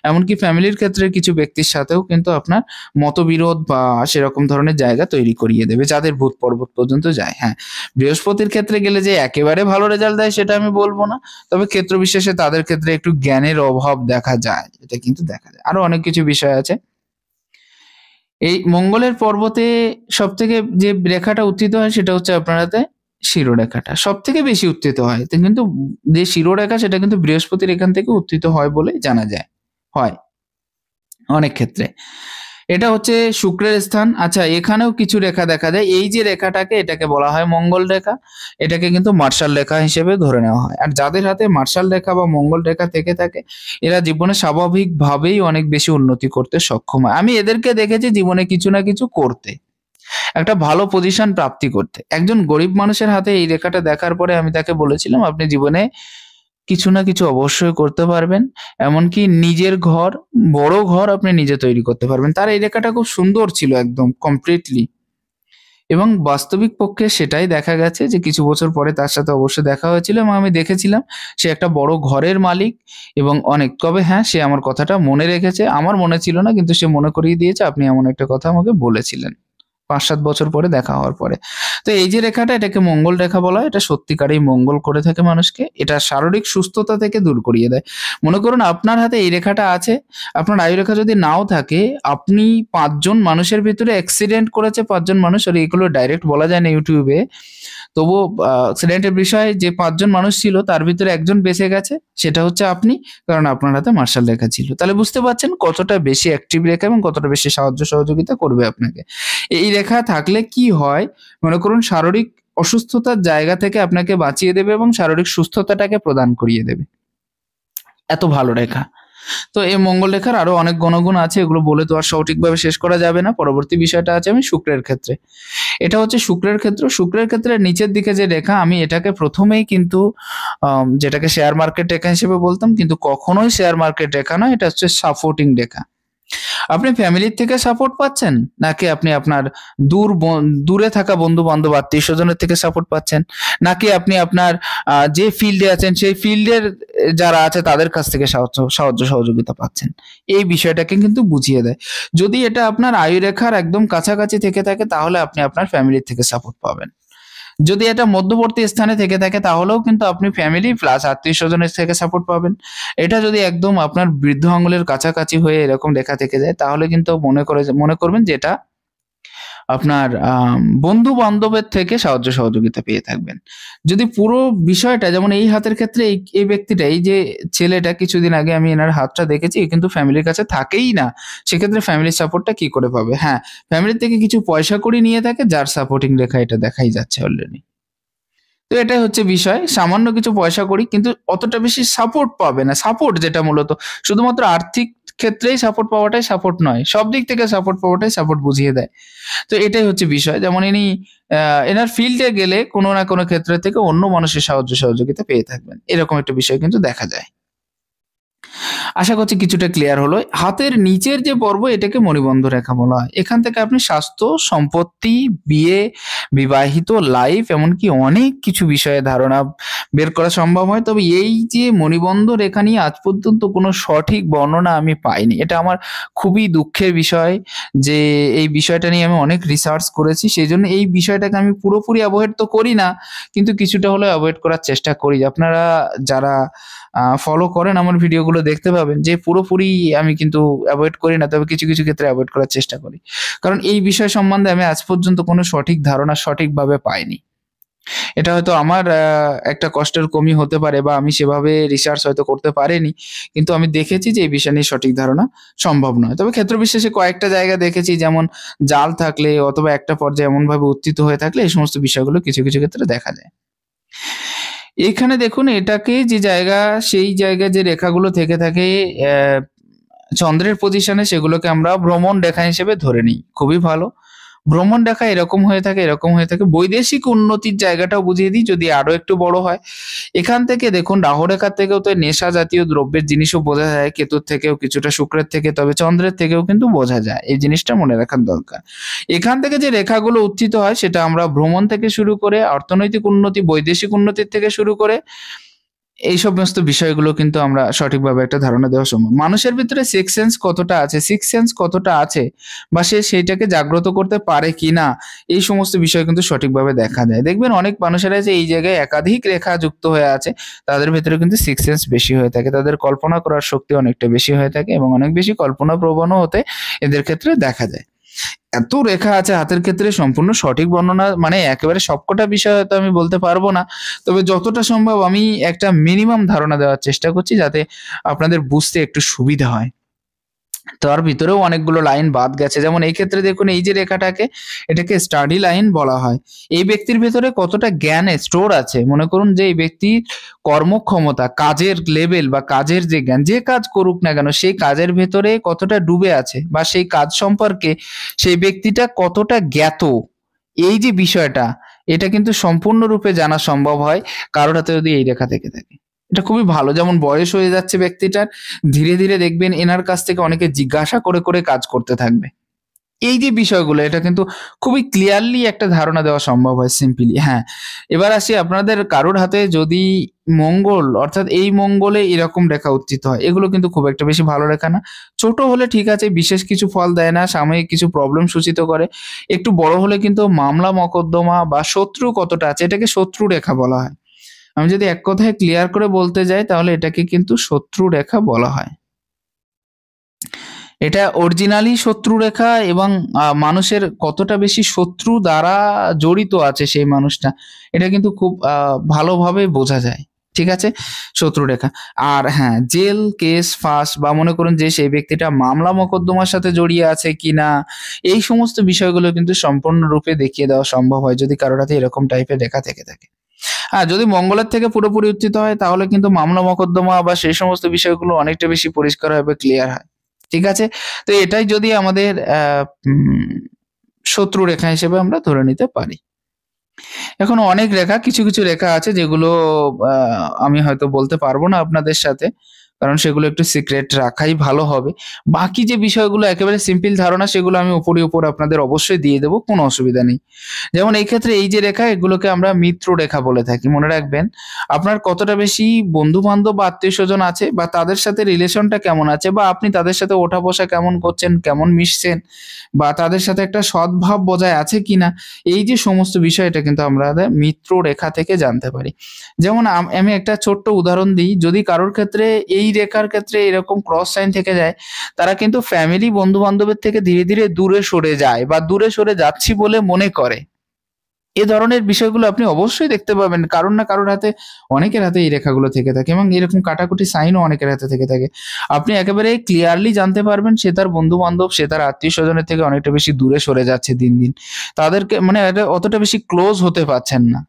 এমনকি ফ্যামিলির ক্ষেত্রে কিছু কিছু ব্যক্তির সাথেও কিন্তু আপনার মতবিরোধ বা সেরকম ধরনের জায়গা তৈরি করিয়ে দেবে, যাদের ভূত পর্বত পর্যন্ত যায়। হ্যাঁ, বৃহস্পতির ক্ষেত্রে গেলে যে একেবারে ভালো রেজাল্ট দেয় সেটা আমি বলবো না, তবে ক্ষেত্র বিশেষে তাদের ক্ষেত্রে একটু জ্ঞানের অভাব দেখা যায়, এটা কিন্তু দেখা যায়। আরো অনেক কিছু বিষয় আছে। এই মঙ্গলের পর্বতে সব থেকে যে রেখাটা উত্থিত হয় সেটা হচ্ছে আপনার হাতে শিরোরেখাটা সব থেকে বেশি উত্থিত হয়, তো কিন্তু যে শিরোরেখা সেটা কিন্তু বৃহস্পতির এখান থেকে উত্থিত হয় বলে জানা যায়, হয় অনেক ক্ষেত্রে। এটা হচ্ছে শুক্রের স্থান। আচ্ছা, এখানেও কিছু রেখা দেখা যায়, এই যে রেখাটাকে এটাকে বলা হয় মঙ্গল রেখা, এটাকে কিন্তু মার্শাল রেখা হিসেবে ধরে নেওয়া হয়। আর যাদের হাতে মার্শাল রেখা বা মঙ্গল রেখা থেকে থাকে এরা জীবনে স্বাভাবিকভাবেই অনেক বেশি উন্নতি করতে সক্ষম হয়। আমি এদেরকে দেখেছি জীবনে কিছু না কিছু করতে, একটা ভালো পজিশন প্রাপ্তি করতে। একজন গরিব মানুষের হাতে এই রেখাটা দেখার পরে আমি তাকে বলেছিলাম আপনি জীবনে কিছু না কিছু অবশ্যই করতে পারবেন, এমনকি নিজের ঘর, বড় ঘর আপনি নিজে তৈরি করতে পারবেন। তার এই রেখাটা খুব সুন্দর ছিল একদম কমপ্লিটলি, এবং বাস্তবিক পক্ষে সেটাই দেখা গেছে যে কিছু বছর পরে তার সাথে অবশ্যই দেখা হয়েছিল এবং আমি দেখেছিলাম সে একটা বড় ঘরের মালিক এবং অনেক। তবে হ্যাঁ, সে আমার কথাটা মনে রেখেছে, আমার মনে ছিল না কিন্তু সে মনে করিয়ে দিয়েছে আপনি এমন একটা কথা আমাকে বলেছিলেন ৫-৭ বছর পরে দেখা হওয়ার পরে। তো এই যে রেখাটা এটাকে মঙ্গল রেখা বলা হয়, এটা সত্যিকারেই মঙ্গল করে থাকে মানুষকে, এটা শারীরিক সুস্থতা থেকে দূর করিয়ে দেয়। মনে করুন আপনার হাতে এই রেখাটা আছে, আপনার আয়ু রেখা যদি নাও থাকে, আপনি ৫ জন মানুষের ভিতরে অ্যাক্সিডেন্ট করেছে ৫ জন মানুষ, আর এগুলো ডাইরেক্ট বলা যায় না ইউটিউবে। তবুও অ্যাক্সিডেন্টের বিষয়ে যে ৫ জন মানুষ ছিল তার ভিতরে একজন বেঁচে গেছে, সেটা হচ্ছে আপনি, কারণ আপনার হাতে মার্শাল রেখা ছিল। তাহলে বুঝতে পারছেন কতটা বেশি অ্যাক্টিভ রেখা এবং কতটা বেশি সাহায্য সহযোগিতা করবে আপনাকে। এই রেখা থাকলে কি হয়, মনে করুন শারীরিক অসুস্থতার জায়গা থেকে আপনাকে বাঁচিয়ে দেবে এবং শারীরিক সুস্থতাটাকে প্রদান করিয়ে দেবে। এত ভালো রেখা। তো এই মঙ্গল রেখার আরো অনেক গুণগুণ আছে, এগুলো বলে তো আর সঠিকভাবে শেষ করা যাবে না। পরবর্তী বিষয়টা আছে আমি শুক্রের ক্ষেত্রে। এটা হচ্ছে শুক্রের ক্ষেত্র। শুক্রের ক্ষেত্রে নিচের দিকে যে রেখা, আমি এটাকে প্রথমেই কিন্তু যেটাকে শেয়ার মার্কেট রেখা হিসেবে বলতাম, কিন্তু কখনোই শেয়ার মার্কেট রেখা নয়, এটা হচ্ছে সাপোর্টিং রেখা। আপনি ফ্যামিলির থেকে সাপোর্ট পাচ্ছেন, নাকি আপনি আপনার দূরে থাকা বন্ধু বান্ধব আত্মীয় স্বজনের থেকে সাপোর্ট পাচ্ছেন, নাকি আপনি আপনার যে ফিল্ডে আছেন সেই ফিল্ডের যারা আছে তাদের কাছ থেকে সাহায্য সহযোগিতা পাচ্ছেন। এই বিষয়টাকে কিন্তু বুঝিয়ে দেয়। যদি এটা আপনার আয়ুরেখার একদম কাছাকাছি থেকে থাকে তাহলে আপনি আপনার ফ্যামিলির থেকে সাপোর্ট পাবেন। যদি এটা মধ্যবর্তী স্থানে থেকে থাকে তাহলেও কিন্তু আপনি ফ্যামিলি প্লাস আত্মীয় স্বজনের থেকে সাপোর্ট পাবেন। এটা যদি একদম আপনার বৃদ্ধ আঙুলের কাছাকাছি হয়ে এরকম রেখা থেকে যায় তাহলে কিন্তু মনে করবেন যে এটা আপনার বন্ধু বান্ধবের থেকে সাহায্য সহযোগিতা পেয়ে থাকবেন। যদি পুরো বিষয়টা যেমন এই হাতের ক্ষেত্রে এই ব্যক্তিটা, এই যে ছেলেটা, কিছুদিন আগে আমি এনার হাতটা দেখেছি, কিন্তু ফ্যামিলির কাছে থাকেই না, সেক্ষেত্রে ফ্যামিলির সাপোর্টটা কি করে পাবে? হ্যাঁ, ফ্যামিলির থেকে কিছু পয়সা কড়ি নিয়ে থাকে, যার সাপোর্টিং রেখা এটা দেখাই যাচ্ছে অলরেডি। তো এটাই হচ্ছে বিষয়, সামান্য কিছু পয়সা কড়ি কিন্তু অতটা বেশি সাপোর্ট পাবে না। সাপোর্ট যেটা মূলত শুধুমাত্র আর্থিক ক্ষেত্রেই সাপোর্ট পাওয়াটাই সাপোর্ট নয়, সব দিক থেকে সাপোর্ট পাওয়াটাই সাপোর্ট বুঝিয়ে দেয়। তো এটাই হচ্ছে বিষয়। যেমন ইনি এনার ফিল্ডে গেলে কোনো না কোনো ক্ষেত্র থেকে অন্য মানুষের সাহায্য সহযোগিতা পেয়ে থাকবেন। এরকম একটা বিষয় কিন্তু দেখা যায়। আশা করছি কিছুটা ক্লিয়ার হলো। হাতের নিচের যে পর্ব এটাকে মণিবন্ধ রেখা বলা হয়। এখান থেকে আপনি স্বাস্থ্য, সম্পত্তি, বিয়ে, বিবাহিত লাইফ, এমনকি অনেক কিছু বিষয়ে ধারণা বের করা সম্ভব হয়। তবে এই যে মণিবন্ধ রেখা নিয়ে আজ পর্যন্ত কোনো সঠিক বর্ণনা আমি পাইনি। এটা আমার খুবই দুঃখের বিষয় যে এই বিষয়টা নিয়ে আমি অনেক রিসার্চ করেছি। সেজন্য এই বিষয়টাকে আমি পুরোপুরি এভয়েড তো করি না, কিন্তু কিছুটা হলেও এভয়েড করার চেষ্টা করি। আপনারা যারা ফলো করেন আমার ভিডিওগুলো দেখতে পাবেন যে পুরোপুরি আমি কিন্তু এভয়েড করি না, তবে কিছু কিছু ক্ষেত্রে এভয়েড করার চেষ্টা করি, কারণ এই বিষয় সম্বন্ধে আমি আজ পর্যন্ত কোনো সঠিক ধারণা সঠিকভাবে পাইনি। এটা হয়তো আমার একটা কষ্টের কমই হতে পারে, বা আমি সেভাবে রিসার্চ হয়তো করতে পারিনি, কিন্তু আমি দেখেছি যে এই বিষয় নিয়ে সঠিক ধারণা সম্ভব নয়। তবে ক্ষেত্র বিশেষে কয়েকটা জায়গা দেখেছি, যেমন জাল থাকলে অথবা একটা পর্যায়ে এমনভাবে উত্থিত হয়ে থাকলে এই সমস্ত বিষয়গুলো কিছু কিছু ক্ষেত্রে দেখা যায়। এখানে দেখুন এটাকে যে জায়গা, সেই জায়গায় যে রেখাগুলো থেকে থাকে চন্দ্রের পজিশনে, সেগুলোকে আমরা ভ্রমণ রেখা হিসেবে ধরে নিই। খুবই ভালো। ভ্রমণ রেখা এরকম হয়ে থাকে, এরকম হয়ে থাকে। বৈদেশিক উন্নতির জায়গাটাও বুঝিয়ে দিই যদি আরো একটু বড় হয়। এখান থেকে দেখুন রাহু রেখার থেকেও তো নেশা জাতীয় দ্রব্যের জিনিসও বোঝা যায়, কেতুর থেকেও কিছুটা, শুক্রের থেকে, তবে চন্দ্রের থেকেও কিন্তু বোঝা যায়। এই জিনিসটা মনে রাখার দরকার। এখান থেকে যে রেখাগুলো উত্থিত হয় সেটা আমরা ভ্রমণ থেকে শুরু করে অর্থনৈতিক উন্নতি, বৈদেশিক উন্নতির থেকে শুরু করে এই সমস্ত বিষয়গুলো কিন্তু আমরা সঠিকভাবে একটা ধারণা দেওয়া সম্ভব। মানুষের ভিতরে সিক্স সেন্স কতটা আছে বা সে সেইটাকে জাগ্রত করতে পারে কিনা, এই সমস্ত বিষয় কিন্তু সঠিকভাবে দেখা যায়। দেখবেন অনেক মানুষেরা যে এই জায়গায় একাধিক রেখা যুক্ত হয়ে আছে, তাদের ভেতরে কিন্তু সিক্স সেন্স বেশি হয়ে থাকে, তাদের কল্পনা করার শক্তি অনেকটা বেশি হয়ে থাকে এবং অনেক বেশি কল্পনা প্রবণও হতে এদের ক্ষেত্রে দেখা যায়। এত রেখা আছে হাতের ক্ষেত্রে, সম্পূর্ণ সঠিক বর্ণনা মানে একেবারে সবকটা বিষয় হয়তো আমি বলতে পারবো না, তবে যতটা সম্ভব আমি একটা মিনিমাম ধারণা দেওয়ার চেষ্টা করছি যাতে আপনাদের বুঝতে একটু সুবিধা হয়। তার ভিতরেও অনেকগুলো লাইন বাদ গেছে, যেমন এই ক্ষেত্রে দেখুন এই যে রেখাটাকে, এটাকে স্টাডি লাইন বলা হয়। এই ব্যক্তির ভেতরে কতটা জ্ঞান স্টোর আছে, মনে করুন যে এই ব্যক্তির কর্মক্ষমতা, কাজের লেভেল বা কাজের যে জ্ঞান, যে কাজ করুক না কেন সেই কাজের ভেতরে কতটা ডুবে আছে বা সেই কাজ সম্পর্কে সেই ব্যক্তিটা কতটা জ্ঞাত, এই যে বিষয়টা, এটা কিন্তু সম্পূর্ণরূপে জানা সম্ভব হয় কারোর হাতে যদি এই রেখা থেকে থাকে। এটা খুবই ভালো, যেমন বয়স হয়ে যাচ্ছে ব্যক্তিটার, ধীরে ধীরে দেখবেন এনার কাছ থেকে অনেকে জিজ্ঞাসা করে করে কাজ করতে থাকবে। এই যে বিষয়গুলো, এটা কিন্তু খুবই ক্লিয়ারলি একটা ধারণা দেওয়া সম্ভব হয় সিম্পলি। হ্যাঁ, এবার আসি আপনাদের কারোর হাতে যদি মঙ্গল, অর্থাৎ এই মঙ্গলে এরকম রেখা উত্থিত হয়, এগুলো কিন্তু খুব একটা বেশি ভালো রেখা না। ছোট হলে ঠিক আছে, বিশেষ কিছু ফল দেয় না, সাময়িক কিছু প্রবলেম সূচিত করে। একটু বড় হলে কিন্তু মামলা মকদ্দমা বা শত্রু কতটা আছে, এটাকে শত্রু রেখা বলা হয়। আমি যদি এক কথায় ক্লিয়ার করে বলতে যাই তাহলে এটাকে কিন্তু শত্রু রেখা বলা হয়। এটা অরিজিনালি শত্রু রেখা এবং মানুষের কতটা বেশি শত্রু দ্বারা জড়িত আছে সেই মানুষটা, এটা কিন্তু খুব ভালোভাবে বোঝা যায়। ঠিক আছে? শত্রু রেখা। আর হ্যাঁ, জেল, কেস, ফাঁস বা মনে করুন যে সেই ব্যক্তিটা মামলা মোকদ্দমার সাথে জড়িয়ে আছে কিনা, এই সমস্ত বিষয়গুলো কিন্তু সম্পূর্ণরূপে দেখিয়ে দেওয়া সম্ভব হয় যদি কারোর হাতে এরকম টাইপের রেখা থেকে থাকে। হ্যাঁ, যদি মঙ্গলের থেকে পুরোপুরি উত্থিত হয় তাহলে কিন্তু মামলা মোকদ্দমা বা সেই সমস্ত বিষয়গুলো অনেকটা বেশি পরিষ্কার হয় বা ক্লিয়ার হয়। ঠিক আছে? তো এটাই যদি আমাদের শত্রু রেখা হিসেবে আমরা ধরে নিতে পারি। এখন অনেক রেখা, কিছু কিছু রেখা আছে যেগুলো আমি হয়তো বলতে পারবো না আপনাদের সাথে। কারণ সেগুলো একটু সিক্রেট রাখাই ভালো হবে। বাকি যে বিষয়গুলো একেবারে সিম্পল ধারণা, সেগুলো আমি উপর আপনাদের অবশ্যই দিয়ে দেব, কোনো অসুবিধা নেই। যেমন এই ক্ষেত্রে এই যে রেখা, এগুলোকে আমরা মিত্র রেখা বলে থাকি। মনে রাখবেন, আপনার কতটা বেশি বন্ধু-বান্ধব বা আত্মীয়স্বজন আছে বা তাদের সাথে রিলেশনটা কেমন আছে বা আপনি তাদের সাথে ওঠা-বসা কেমন করছেন, কেমন মিশছেন বা তাদের সাথে একটা সদ্ভাব বজায় আছে কিনা, এই যে সমস্ত বিষয়, এটা কিন্তু আমরা মিত্র রেখা থেকে জানতে পারি। যেমন আমি একটা ছোট্ট উদাহরণ দিই, যদি কারোর ক্ষেত্রে এই রেখার ক্ষেত্রে এরকম ক্রস সাইন থেকে যায়, তারা কিন্তু ফ্যামিলি, বন্ধু-বান্ধবের থেকে ধীরে ধীরে দূরে সরে যায় বা দূরে সরে যাচ্ছি বলে মনে করে। এ ধরনের বিষয়গুলো আপনি অবশ্যই দেখতে পাবেন। কারোর না কারোর হাতে, অনেকের হাতে এই রেখাগুলো থেকে থাকে এবং এরকম কাটাকুটি সাইনও অনেকের হাতে থেকে থাকে। আপনি একেবারে ক্লিয়ারলি জানতে পারবেন সে তার বন্ধু-বান্ধব, সে তার আত্মীয়স্বজনের থেকে অনেকটা বেশি দূরে সরে যাচ্ছে দিন, দিন। তাদেরকে মানে এটা অতটা বেশি ক্লোজ হতে পারছেন না।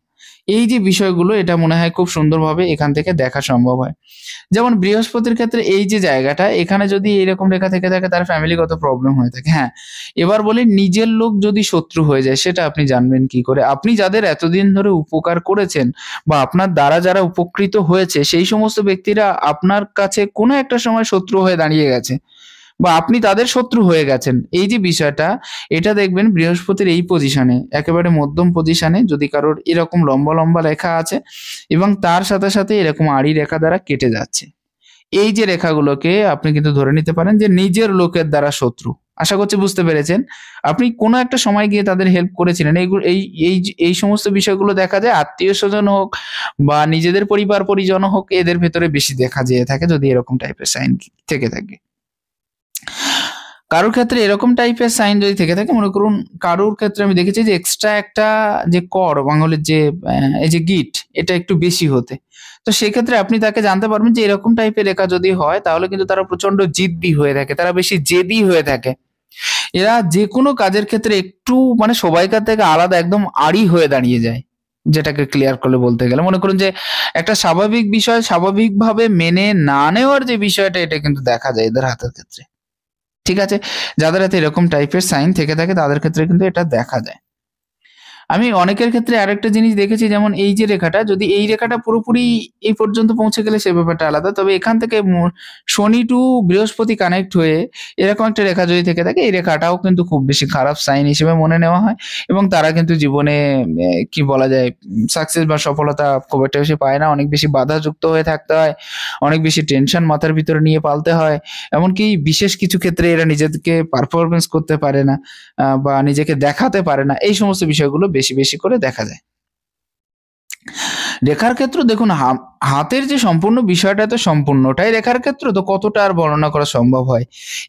এই যে বিষয়গুলো, এটা মনে হয় খুব সুন্দরভাবে এখান থেকে দেখা সম্ভব হয়। যেমন বৃহস্পতির ক্ষেত্রে এই যে জায়গাটা, এখানে যদি এরকম রেখা থেকে থাকে তার ফ্যামিলিগত প্রবলেম হয়ে থাকে। হ্যাঁ, এবার বলি নিজের লোক যদি শত্রু হয়ে যায় সেটা আপনি জানবেন কি করে? আপনি যাদের এতদিন ধরে উপকার করেছেন বা আপনার দ্বারা যারা উপকৃত হয়েছে সেই সমস্ত ব্যক্তিরা আপনার কাছে কোনো একটা সময় শত্রু হয়ে দাঁড়িয়ে গেছে বা আপনি তাদের শত্রু হয়ে গেছেন। এই যে বিষয়টা, এটা দেখবেন বৃহস্পতির এই পজিশনে, একেবারে মধ্যম পজিশনে যদি কারোর এরকম লম্বা, লম্বা রেখা আছে এবং তার সাথে, সাথে এরকম আড়ি রেখা দ্বারা কেটে যাচ্ছে। এই যে রেখাগুলোকে আপনি কিন্তু ধরে নিতে পারেন যে নিজের লোকের দ্বারা শত্রু। আশা করছি বুঝতে পেরেছেন। আপনি কোনো একটা সময় গিয়ে তাদের হেল্প করেছিলেন। এই সমস্ত বিষয়গুলো দেখা যায় আত্মীয়স্বজন হোক বা নিজেদের পরিবার-পরিজন হোক, এদের ভেতরে বেশি দেখা যেয়ে থাকে যদি এরকম টাইপের সাইন থেকে থাকে। কারোর ক্ষেত্রে এরকম টাইপের সাইন যদি থেকে থাকে, মনে করুন কারোর ক্ষেত্রে আমি দেখেছি যে এক্সট্রা একটা যে কর আঙুলের যে এই যে গিঁট, এটা একটু বেশি হতে। তো সেক্ষেত্রে আপনি তাকে জানতে পারবেন যে এরকম টাইপের রেখা যদি হয় তাহলে কিন্তু তারা প্রচন্ড জিদ্দি হয়ে থাকে। তারা বেশি জেদি হয়ে থাকে। এরা যেকোনো কাজের ক্ষেত্রে একটু মানে সবাইকার থেকে আলাদা, একদম আড়ি হয়ে দাঁড়িয়ে যায়। যেটাকে ক্লিয়ার করলে বলতে গেলে মনে করুন যে একটা স্বাভাবিক বিষয় স্বাভাবিকভাবে মেনে না নেওয়ার যে বিষয়টা, এটা কিন্তু দেখা যায় এদের হাতের ক্ষেত্রে। ঠিক আছে? যাদের হাতে এরকম টাইপের সাইন থেকে থাকে তাদের ক্ষেত্রে কিন্তু এটা দেখা যায়। আমি অনেকের ক্ষেত্রে আরেকটা জিনিস দেখেছি, যেমন এই যে রেখাটা, যদি এই রেখাটা পুরোপুরি এই পর্যন্ত পৌঁছে গেলে সে ব্যাপারটা আলাদা। তবে এখান থেকে শনি টু বৃহস্পতি কানেক্ট হয়ে এরকম একটা রেখা যদি থেকে থাকে, এই রেখাটাও কিন্তু খুব বেশি খারাপ সাইন হিসেবে মনে নেওয়া হয়, এবং তারা কিন্তু জীবনে কি বলা যায়, সাকসেস বা সফলতা খুব একটা বেশি পায় না। অনেক বেশি বাধাযুক্ত হয়ে থাকতে হয়, অনেক বেশি টেনশন মাথার ভিতরে নিয়ে পালতে হয়। এমনকি বিশেষ কিছু ক্ষেত্রে এরা নিজেদেরকে পারফরমেন্স করতে পারে না, বা নিজেকে দেখাতে পারে না। এই সমস্ত বিষয়গুলো বেশি, বেশি করে দেখা যায়। রেখার ক্ষেত্র দেখুন, হাতের যে সম্পূর্ণ বিষয়টা তো সম্পূর্ণটাই রেখার ক্ষেত্র, তো কতটা আর বর্ণনা করা সম্ভব হয়।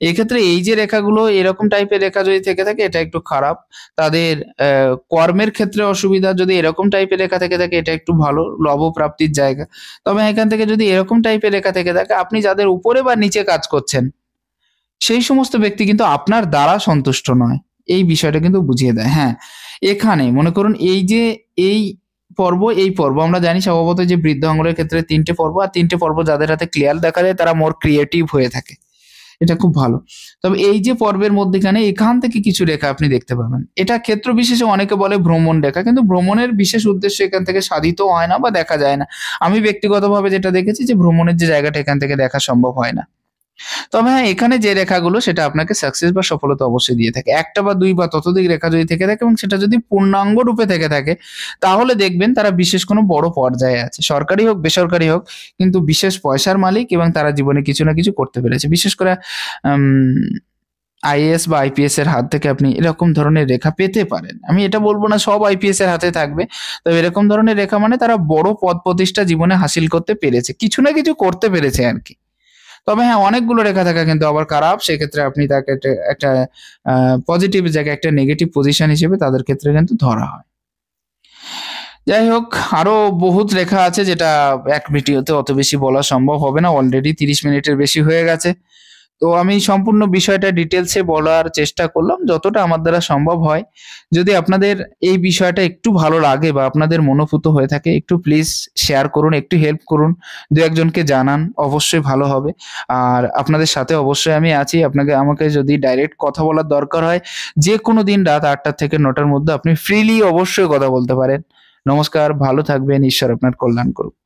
এক্ষেত্রে এই যে রেখাগুলো এরকম টাইপের রেখা যদি থেকে থাকে, এটা একটু খারাপ। তাদের কর্মের ক্ষেত্রে অসুবিধা, যদি এরকম টাইপের রেখা থেকে থাকে এটা একটু ভালো, লাভপ্রাপ্তির জায়গা। তবে এখান থেকে যদি এরকম টাইপের রেখা থেকে থাকে, আপনি যাদের উপরে বা নিচে কাজ করছেন, সেই সমস্ত ব্যক্তি কিন্তু আপনার দ্বারা সন্তুষ্ট নয়। এই বিষয়টা কিন্তু বুঝিয়ে দেয়। হ্যাঁ, এখানে মনে করুন এই যে এই এই পর্ব আমরা জানি স্বভাবত যে বৃদ্ধ আঙুলের ক্ষেত্রে ৩ টে পর্ব, আর ৩ টে পর্ব যাদের হাতে ক্লিয়ার দেখা যায় তারা মোর ক্রিয়েটিভ হয়ে থাকে। এটা খুব ভালো। তবে এই যে পর্বের মধ্যিখানে এখান থেকে কিছু রেখা আপনি দেখতে পাবেন। এটা ক্ষেত্র বিশেষে অনেকে বলে ভ্রমণ রেখা। কিন্তু ভ্রমণের বিশেষ উদ্দেশ্য এখান থেকে সাধিত হয় না বা দেখা যায় না। আমি ব্যক্তিগতভাবে যেটা দেখেছি যে ভ্রমণের যে জায়গাটা এখান থেকে দেখা সম্ভব হয় না। তবে হ্যাঁ, এখানে যে রেখাগুলো সেটা আপনাকে সাকসেস বা সফলতা অবশ্যই দিয়ে থাকে। ১ টা বা ২ বা ততোধিক রেখা যদি থেকে থাকে এবং সেটা যদি পূর্ণাঙ্গ রূপে থেকে থাকে, তাহলে দেখবেন তারা বিশেষ কোনো বড় পর্যায়ে আছে। সরকারি হোক, বেসরকারি হোক, কিন্তু বিশেষ পয়সার মালিক, এবং তারা জীবনে কিছু না কিছু করতে পেরেছে। বিশেষ করে আম আইএএস বা আইপিএস এর হাত থেকে আপনি এরকম ধরনের রেখা পেতে পারেন। আমি এটা বলব না সব আইপিএস এর হাতে থাকবে। তবে এরকম ধরনের রেখা মানে তারা বড় পদ প্রতিষ্ঠা জীবনে হাসিল করতে পেরেছে। কিছু না কিছু করতে পেরেছে আরকি। তবে হ্যাঁ, অনেকগুলো রেখা থাকা কিন্তু আবার খারাপ। সেক্ষেত্রে আপনি তাকে একটা পজিটিভ জায়গায় একটা নেগেটিভ পজিশন হিসেবে তাদের ক্ষেত্রে কিন্তু ধরা হয়। যাই হোক, আরো বহুত রেখা আছে যেটা এক ভিডিওতে অত বেশি বলা সম্ভব হবে না। অলরেডি ৩০ মিনিটের বেশি হয়ে গেছে। তো আমি সম্পূর্ণ বিষয়টা ডিটেইলসে বলার চেষ্টা করলাম যতটা আমার দ্বারা সম্ভব হয়। যদি আপনাদের এই বিষয়টা একটু ভালো লাগে বা আপনাদের মনোভূত হয়ে থাকে, একটু প্লিজ শেয়ার করুন, একটু হেল্প করুন। ২-১ জনকে জানান, অবশ্যই ভালো হবে। আর আপনাদের সাথে অবশ্যই আমি আছি। আমাকে যদি ডাইরেক্ট কথা বলার দরকার হয়, যেকোনো দিন রাত ৮ঃ০০ থেকে ৯ঃ০০ র মধ্যে আপনি ফ্রিলি অবশ্যই কথা বলতে পারেন। নমস্কার, ভালো থাকবেন। ঈশ্বর আপনার কল্যাণ করুক।